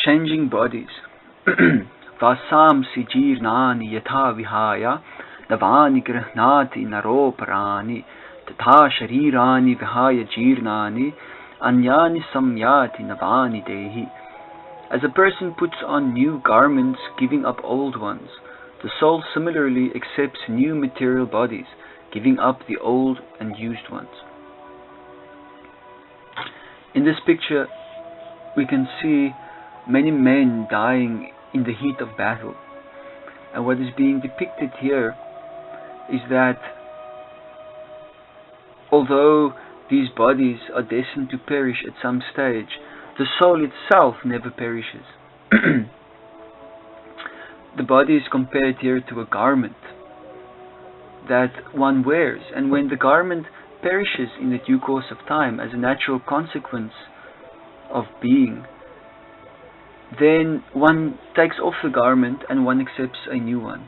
Changing bodies. Vasamsi jirnani yatha vihaya navani grihnati naroparani tatha sharirani vihaya jirnani anyani samyati navani dehi. As a person puts on new garments, giving up old ones, the soul similarly accepts new material bodies, giving up the old and used ones. In this picture, we can see many men dying in the heat of battle. And what is being depicted here is that although these bodies are destined to perish at some stage, the soul itself never perishes. The body is compared here to a garment that one wears, and when the garment perishes in the due course of time as a natural consequence of being, then one takes off the garment and one accepts a new one.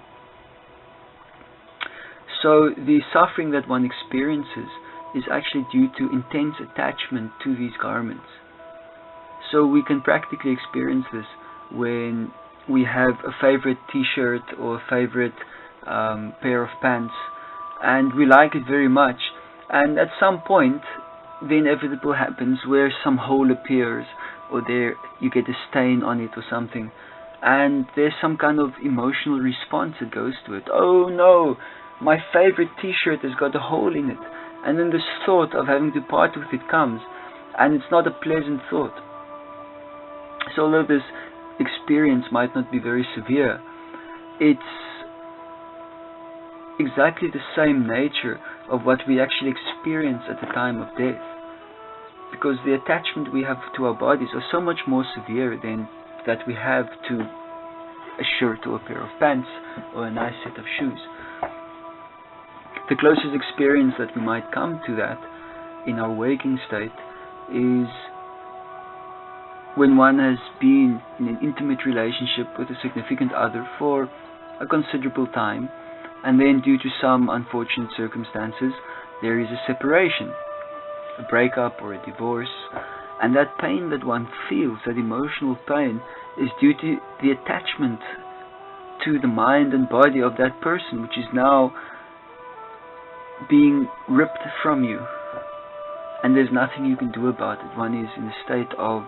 So the suffering that one experiences is actually due to intense attachment to these garments. So we can practically experience this when we have a favorite t-shirt or a favorite pair of pants, and we like it very much, and at some point the inevitable happens where some hole appears, or there you get a stain on it or something, and there's some kind of emotional response that goes to it. Oh no, my favorite t-shirt has got a hole in it. And then this thought of having to part with it comes, and it's not a pleasant thought. So although this experience might not be very severe, it's exactly the same nature of what we actually experience at the time of death, because the attachment we have to our bodies are so much more severe than that we have to a shirt or a pair of pants or a nice set of shoes. The closest experience that we might come to that in our waking state is when one has been in an intimate relationship with a significant other for a considerable time, and then due to some unfortunate circumstances there is a separation, a breakup or a divorce, and that pain that one feels, that emotional pain, is due to the attachment to the mind and body of that person, which is now being ripped from you, and there's nothing you can do about it. One is in a state of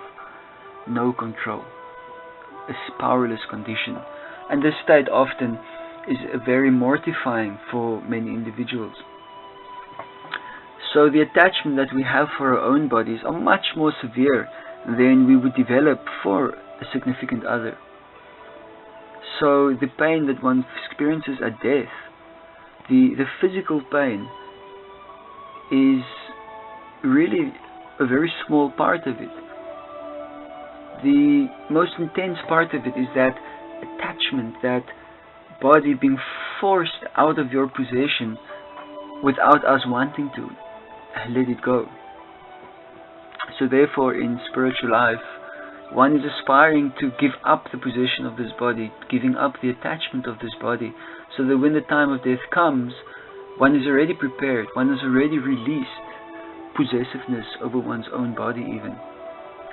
no control, a powerless condition, and this state often is very mortifying for many individuals. So the attachment that we have for our own bodies are much more severe than we would develop for a significant other. So the pain that one experiences at death, the physical pain, is really a very small part of it. The most intense part of it is that attachment, that body being forced out of your possession without us wanting to let it go. So therefore in spiritual life, one is aspiring to give up the possession of this body, giving up the attachment of this body, so that when the time of death comes, one is already prepared, one has already released possessiveness over one's own body even,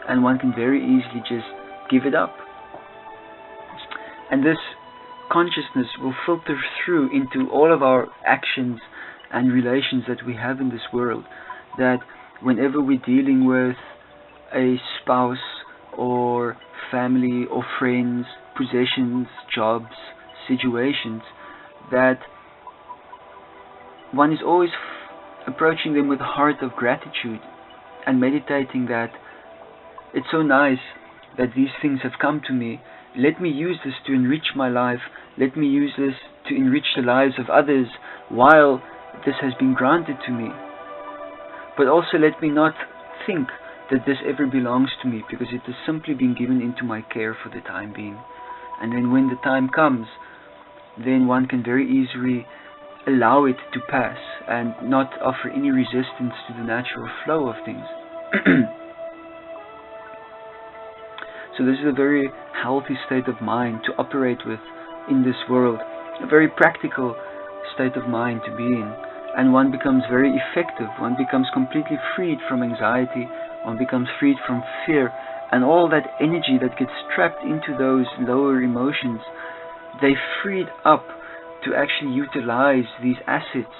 and one can very easily just give it up. And this consciousness will filter through into all of our actions and relations that we have in this world, that whenever we're dealing with a spouse or family or friends, possessions, jobs, situations, that one is always approaching them with a heart of gratitude and meditating that it's so nice that these things have come to me. Let me use this to enrich my life. Let me use this to enrich the lives of others while this has been granted to me. But also let me not think that this ever belongs to me, because it has simply been given into my care for the time being. And then when the time comes, then one can very easily allow it to pass and not offer any resistance to the natural flow of things. So this is a very healthy state of mind to operate with in this world, a very practical state of mind to be in, and one becomes very effective, one becomes completely freed from anxiety, one becomes freed from fear, and all that energy that gets trapped into those lower emotions, they freed up to actually utilize these assets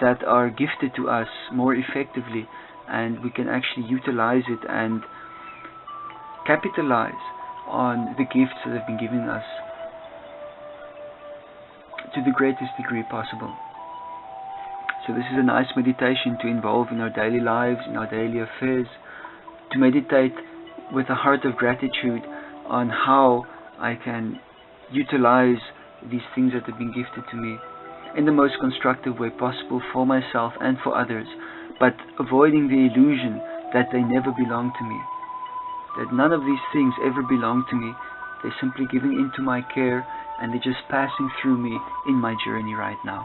that are gifted to us more effectively, and we can actually utilize it and capitalize on the gifts that have been given us to the greatest degree possible. So this is a nice meditation to involve in our daily lives, in our daily affairs, to meditate with a heart of gratitude on how I can utilize these things that have been gifted to me in the most constructive way possible for myself and for others, but avoiding the illusion that they never belong to me, that none of these things ever belong to me. They're simply giving into my care, and they're just passing through me in my journey right now.